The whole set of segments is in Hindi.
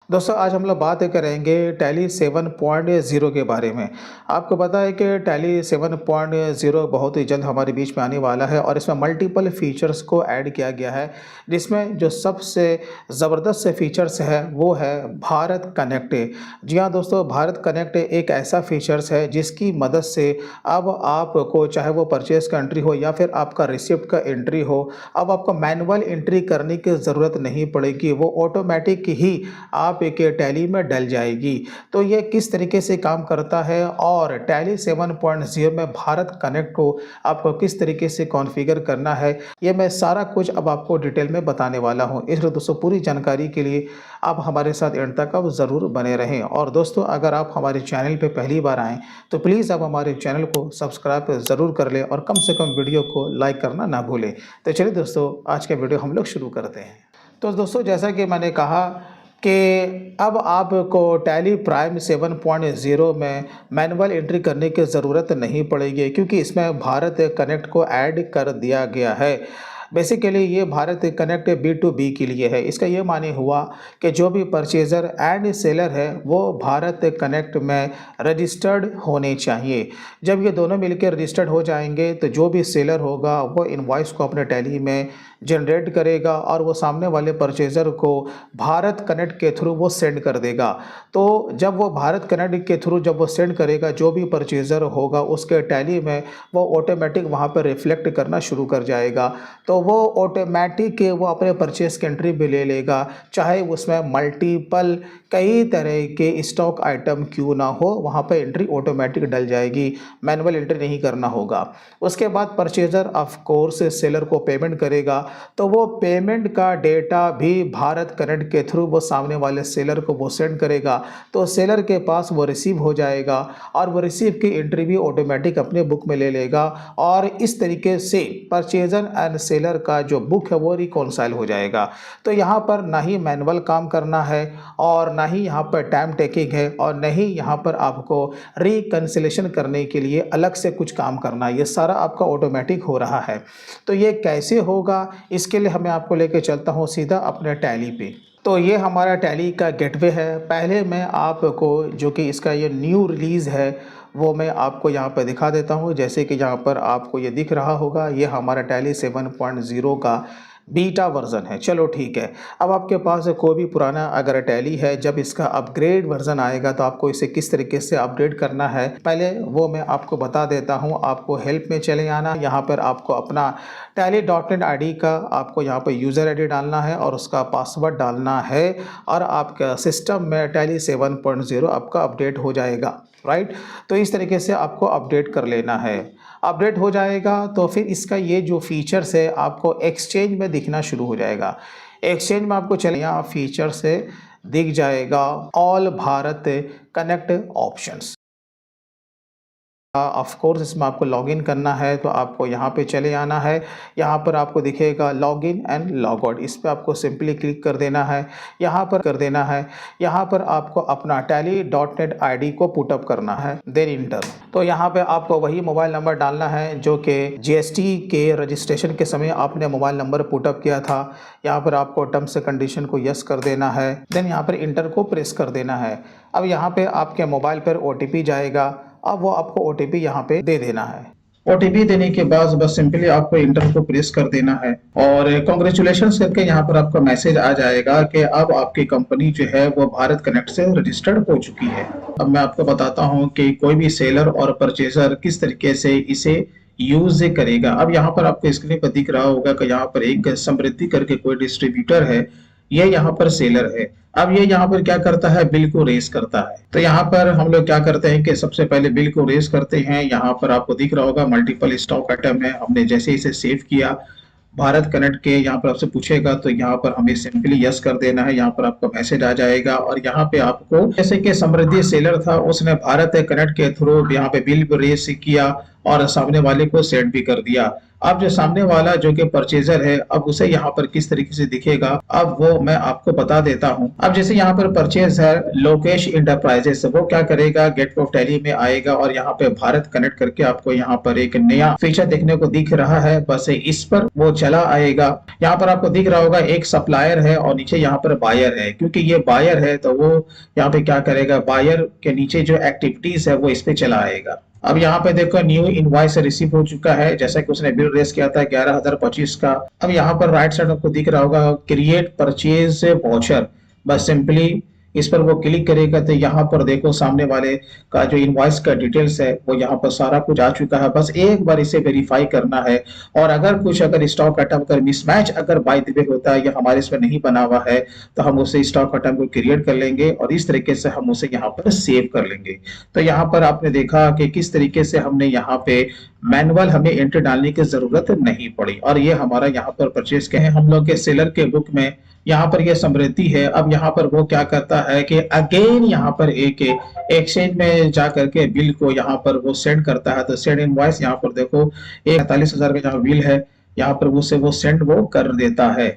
दोस्तों आज हम लोग बात करेंगे टैली 7.0 के बारे में। आपको पता है कि टैली 7.0 बहुत ही जल्द हमारे बीच में आने वाला है और इसमें मल्टीपल फीचर्स को ऐड किया गया है, जिसमें जो सबसे ज़बरदस्त से फीचर्स है वो है भारत कनेक्ट। जी हाँ दोस्तों, भारत कनेक्ट एक ऐसा फीचर्स है जिसकी मदद से अब आपको चाहे वो परचेज का एंट्री हो या फिर आपका रिसिप्ट का एंट्री हो, अब आपको मैनुअल एंट्री करने की ज़रूरत नहीं पड़ेगी, वो ऑटोमेटिक ही आप एक टैली में डल जाएगी। तो ये किस तरीके से काम करता है और टैली 7.0 में भारत कनेक्ट को आपको किस तरीके से कॉन्फ़िगर करना है, ये मैं सारा कुछ अब आपको डिटेल में बताने वाला हूँ। इसलिए दोस्तों पूरी जानकारी के लिए आप हमारे साथ एंड तक अब ज़रूर बने रहें। और दोस्तों अगर आप हमारे चैनल पे पहली बार आएँ तो प्लीज़ आप हमारे चैनल को सब्सक्राइब ज़रूर कर लें और कम से कम वीडियो को लाइक करना ना भूलें। तो चलिए दोस्तों आज का वीडियो हम लोग शुरू करते हैं। तो दोस्तों जैसा कि मैंने कहा कि अब आपको टैली प्राइम 7.0 में मैनुअल एंट्री करने की ज़रूरत नहीं पड़ेगी, क्योंकि इसमें भारत कनेक्ट को ऐड कर दिया गया है। बेसिकली ये भारत कनेक्ट B2B के लिए है। इसका ये माने हुआ कि जो भी परचेज़र एंड सेलर है वो भारत कनेक्ट में रजिस्टर्ड होने चाहिए। जब ये दोनों मिलकर रजिस्टर्ड हो जाएंगे तो जो भी सेलर होगा वो इनवॉइस को अपने टैली में जनरेट करेगा और वो सामने वाले परचेज़र को भारत कनेक्ट के थ्रू वो सेंड कर देगा। तो जब वो भारत कनेक्ट के थ्रू जब वो सेंड करेगा, जो भी परचेज़र होगा उसके टैली में वो ऑटोमेटिक वहाँ पर रिफ्लेक्ट करना शुरू कर जाएगा। तो वो ऑटोमेटिक वो अपने परचेस की एंट्री भी ले लेगा, चाहे उसमें मल्टीपल कई तरह के स्टॉक आइटम क्यों ना हो, वहाँ पर एंट्री ऑटोमेटिक डल जाएगी, मैनुअल एंट्री नहीं करना होगा। उसके बाद परचेज़र ऑफ कोर्स सेलर को पेमेंट करेगा, तो वो पेमेंट का डेटा भी भारत कनेक्ट के थ्रू वो सामने वाले सेलर को वो सेंड करेगा। तो सेलर के पास वो रिसीव हो जाएगा और वो रिसीव की एंट्री भी ऑटोमेटिक अपने बुक में ले लेगा और इस तरीके से परचेजर एंड सेलर का जो बुक है वो रिकॉन्साइल हो जाएगा। तो यहाँ पर ना ही मैनुअल काम करना है और ना ही यहाँ पर टाइम टेकिंग है और ना ही यहाँ पर आपको रिकन्सिलेशन करने के लिए अलग से कुछ काम करना है, ये सारा आपका ऑटोमेटिक हो रहा है। तो ये कैसे होगा, इसके लिए मैं आपको लेके चलता हूँ सीधा अपने टैली पे। तो ये हमारा टैली का गेटवे है। पहले मैं आपको जो कि इसका ये न्यू रिलीज़ है वो मैं आपको यहाँ पर दिखा देता हूँ। जैसे कि यहाँ पर आपको ये दिख रहा होगा, ये हमारा टैली 7.0 का बीटा वर्ज़न है। चलो ठीक है, अब आपके पास कोई भी पुराना अगर टैली है, जब इसका अपग्रेड वर्ज़न आएगा तो आपको इसे किस तरीके से अपडेट करना है पहले वो मैं आपको बता देता हूँ। आपको हेल्प में चले आना, यहाँ पर आपको अपना tally.net ID का आपको यहाँ पर यूज़र ID डालना है और उसका पासवर्ड डालना है और आपका सिस्टम में टैली 7.0 आपका अपडेट हो जाएगा, राइट। तो इस तरीके से आपको अपडेट कर लेना है। अपडेट हो जाएगा तो फिर इसका ये जो फीचर्स है आपको एक्सचेंज में दिखना शुरू हो जाएगा। एक्सचेंज में आपको चले यहाँ फीचर से दिख जाएगा all Bharat connect options. Of course इसमें आपको लॉगिन करना है, तो आपको यहाँ पे चले आना है। यहाँ पर आपको दिखेगा लॉगिन एंड लॉग आउट, इस पर आपको सिंपली क्लिक कर देना है। यहाँ पर कर देना है, यहाँ पर आपको अपना tally.net ID को पुटअप करना है, देन इंटर। तो यहाँ पे आपको वही मोबाइल नंबर डालना है जो कि GST के रजिस्ट्रेशन के समय आपने मोबाइल नंबर पुटअप किया था। यहाँ पर आपको टर्म्स एंड कंडीशन को यस कर देना है, देन यहाँ पर इंटर को प्रेस कर देना है। अब यहाँ पर आपके मोबाइल पर OTP जाएगा, अब वो आपको OTP यहाँ पे दे देना है। OTP देने के बाद बस सिंपली आपको इंटर को प्रेस कर देना है और कांग्रेचुलेशंस करके यहाँ पर आपका मैसेज आ जाएगा कि अब आपकी कंपनी जो है वो भारत कनेक्ट से रजिस्टर्ड हो चुकी है। अब मैं आपको बताता हूँ कि कोई भी सेलर और परचेजर किस तरीके से इसे यूज करेगा। अब यहाँ पर आपको स्क्रीन पर दिख रहा होगा कि यहाँ पर एक समृद्धि करके कोई डिस्ट्रीब्यूटर है, ये यहाँ पर सेलर है। अब ये यहाँ पर क्या करता है, बिल को रेस करता है। तो यहाँ पर हम लोग क्या करते हैं कि सबसे पहले बिल को रेस करते हैं। यहाँ पर आपको दिख रहा होगा मल्टीपल स्टॉक आइटम है, हमने जैसे इसे सेव किया भारत कनेक्ट के यहाँ पर आपसे पूछेगा तो यहाँ पर हमें सिंपली यस कर देना है। यहाँ पर आपका मैसेज आ जाएगा और यहाँ पे आपको जैसे कि समृद्धि सेलर था उसने भारत कनेक्ट के थ्रू यहाँ पे बिल रेस किया और सामने वाले को सेंड भी कर दिया। अब जो सामने वाला जो कि परचेजर है, अब उसे यहाँ पर किस तरीके से दिखेगा, अब वो मैं आपको बता देता हूँ। अब जैसे यहाँ पर परचेज है लोकेश इंटरप्राइजेस, वो क्या करेगा, गेटवे ऑफ टैली में आएगा और यहाँ पे भारत कनेक्ट करके आपको यहाँ पर एक नया फीचर देखने को दिख रहा है। बस इस पर वो चला आएगा। यहाँ पर आपको दिख रहा होगा एक सप्लायर है और नीचे यहाँ पर बायर है। क्योंकि ये बायर है तो वो यहाँ पे क्या करेगा, बायर के नीचे जो एक्टिविटीज है वो इस पे चला आएगा। अब यहाँ पे देखो न्यू इनवॉइस रिसीव हो चुका है, जैसा कि उसने बिल रेस किया था 11,025 का। अब यहाँ पर राइट साइड आपको दिख रहा होगा क्रिएट परचेज वाउचर, बस सिंपली इस पर वो क्लिक करेगा तो यहाँ पर देखो सामने वाले का जो इनवॉइस का डिटेल्स है वो यहाँ पर सारा कुछ आ चुका है। बस एक बार इसे वेरीफाई करना है और अगर स्टॉक आइटम अगर मिसमैच अगर बाय द वे होता है या हमारे इसमें नहीं बना हुआ है तो हम उसे स्टॉक आइटम को क्रिएट कर लेंगे और इस तरीके से हम उसे यहाँ पर सेव कर लेंगे। तो यहाँ पर आपने देखा कि किस तरीके से हमने यहाँ पे मैनुअल हमें एंट्री डालने की जरूरत नहीं पड़ी और ये हमारा यहाँ पर परचेज के हैं हम लोग के सेलर के बुक में यहाँ पर यह समृद्धि है। अब यहाँ पर वो क्या करता है कि अगेन यहाँ पर एक एक्सचेंज में जा करके बिल को यहाँ पर वो सेंड करता है। तो सेंड इनवॉइस यहाँ पर देखो 45,000 का जहाँ बिल है यहाँ पर उसे वो सेंड वो कर देता है।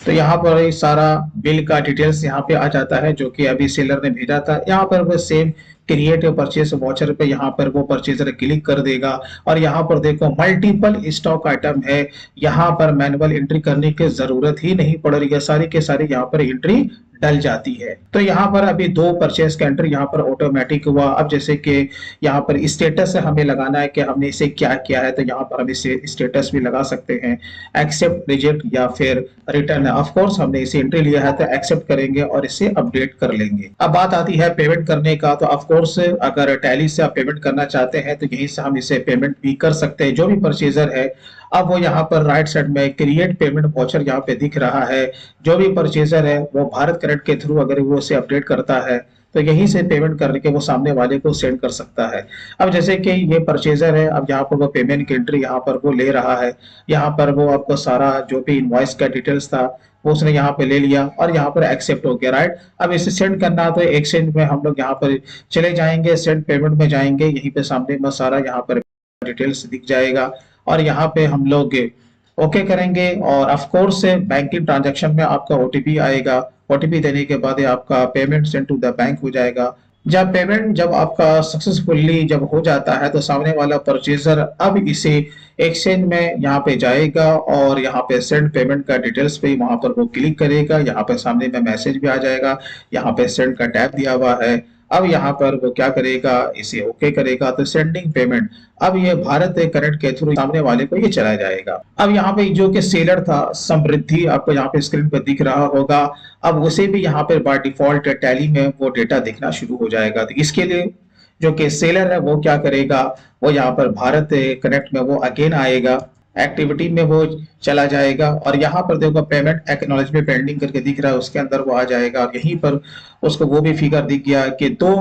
तो यहाँ पर सारा बिल का डिटेल्स यहाँ पे आ जाता है जो कि अभी सेलर ने भेजा था। यहाँ पर वो सेम क्रिएट परचेज वाउचर पे यहाँ पर वो परचेजर क्लिक कर देगा और यहाँ पर देखो मल्टीपल स्टॉक आइटम है। यहाँ पर मैनुअल एंट्री करने की जरूरत ही नहीं पड़ रही है, सारी के सारी यहाँ पर एंट्री डल जाती है। तो यहाँ पर अभी 2 परचेज का एंट्री यहाँ पर ऑटोमेटिक हुआ। अब जैसे कि यहाँ पर स्टेटस हमें लगाना है कि हमने इसे क्या किया है, तो यहाँ पर हम इसे स्टेटस भी लगा सकते हैं, एक्सेप्ट, रिजेक्ट या फिर रिटर्न है। ऑफ कोर्स हमने इसे एंट्री लिया है तो एक्सेप्ट करेंगे और इसे अपडेट कर लेंगे। अब बात आती है पेमेंट करने का। तो ऑफ कोर्स अगर टैली से आप पेमेंट करना चाहते हैं तो यहीं से हम इसे पेमेंट भी कर सकते हैं। जो भी परचेजर है अब वो यहाँ पर राइट साइड में क्रिएट पेमेंट वाउचर यहाँ पे दिख रहा है। जो भी परचेजर है वो भारत कनेक्ट के थ्रू अगर वो उसे अपडेट करता है तो यहीं से पेमेंट करके वो सामने वाले को सेंड कर सकता है। अब जैसे कि ये परचेजर है, अब यहाँ पर वो पेमेंट की एंट्री यहाँ पर वो ले रहा है। यहाँ पर वो आपको सारा जो भी इनवॉइस का डिटेल्स था वो उसने यहाँ पे ले लिया और यहाँ पर एक्सेप्ट हो गया। राइट, अब इसे सेंड करना तो एक्सचेंज में हम लोग यहाँ पर चले जाएंगे, सेंड पेमेंट में जाएंगे, यहीं पे सामने में सारा यहाँ पर डिटेल्स दिख जाएगा और यहाँ पे हम लोग ओके करेंगे और ऑफ कोर्स बैंकिंग ट्रांजैक्शन में आपका ओटीपी आएगा। ओटीपी देने के बाद आपका payment send to the bank हो जाएगा। जब आपका सक्सेसफुली जब हो जाता है तो सामने वाला परचेजर अब इसे एक्सचेंज में यहाँ पे जाएगा और यहाँ पे सेंड पेमेंट का डिटेल्स पे वहां पर वो क्लिक करेगा। यहाँ पे सामने में मैसेज भी आ जाएगा, यहाँ पे सेंड का टैब दिया हुआ है। अब यहाँ पर वो क्या करेगा, इसे ओके करेगा तो सेंडिंग पेमेंट अब ये भारत कनेक्ट के थ्रू सामने वाले को ये चला जाएगा। अब यहाँ पे जो कि सेलर था समृद्धि, आपको यहाँ पे स्क्रीन पर दिख रहा होगा, अब उसे भी यहाँ पे बाय डिफॉल्ट टैली में वो डेटा दिखना शुरू हो जाएगा। तो इसके लिए जो कि सेलर है वो क्या करेगा, वो यहाँ पर भारत कनेक्ट में वो अगेन आएगा, एक्टिविटी में वो चला जाएगा और यहाँ पर देखो पेमेंट एक्नॉलेजमेंट पेंडिंग करके दिख रहा है, उसके अंदर वो आ जाएगा और यहीं पर उसको वो भी फिगर दिख गया कि 2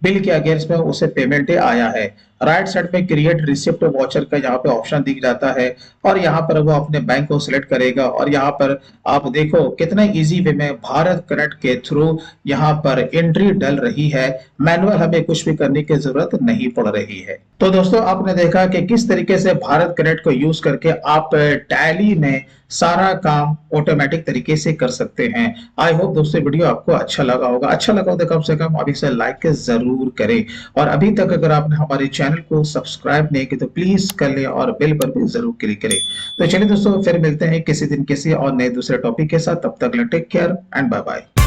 बिल के अगेंस्ट में उसे पेमेंट आया है। राइट साइड में क्रिएट रिसिप्ट वाउचर का यहाँ पे ऑप्शन दिख जाता है और यहाँ पर वो अपने बैंक को सिलेक्ट करेगा और यहाँ पर आप देखो कितना इजी वे में भारत कनेक्ट के थ्रू यहाँ पर एंट्री डल रही है। मैनुअल हमें कुछ भी करने की जरूरत नहीं पड़ रही है। तो दोस्तों आपने देखा कि किस तरीके से भारत कनेक्ट को यूज करके आप टैली में सारा काम ऑटोमेटिक तरीके से कर सकते हैं। आई होप दोस्तों वीडियो आपको अच्छा लगा होगा। अच्छा लगा हो तो कम से कम अभी से लाइक जरूर करें और अभी तक अगर आपने हमारे चैनल को सब्सक्राइब नहीं किया तो प्लीज कर लें और बेल पर भी जरूर क्लिक करें। तो चलिए दोस्तों फिर मिलते हैं किसी दिन किसी और नए दूसरे टॉपिक के साथ, तब तक take care and bye bye.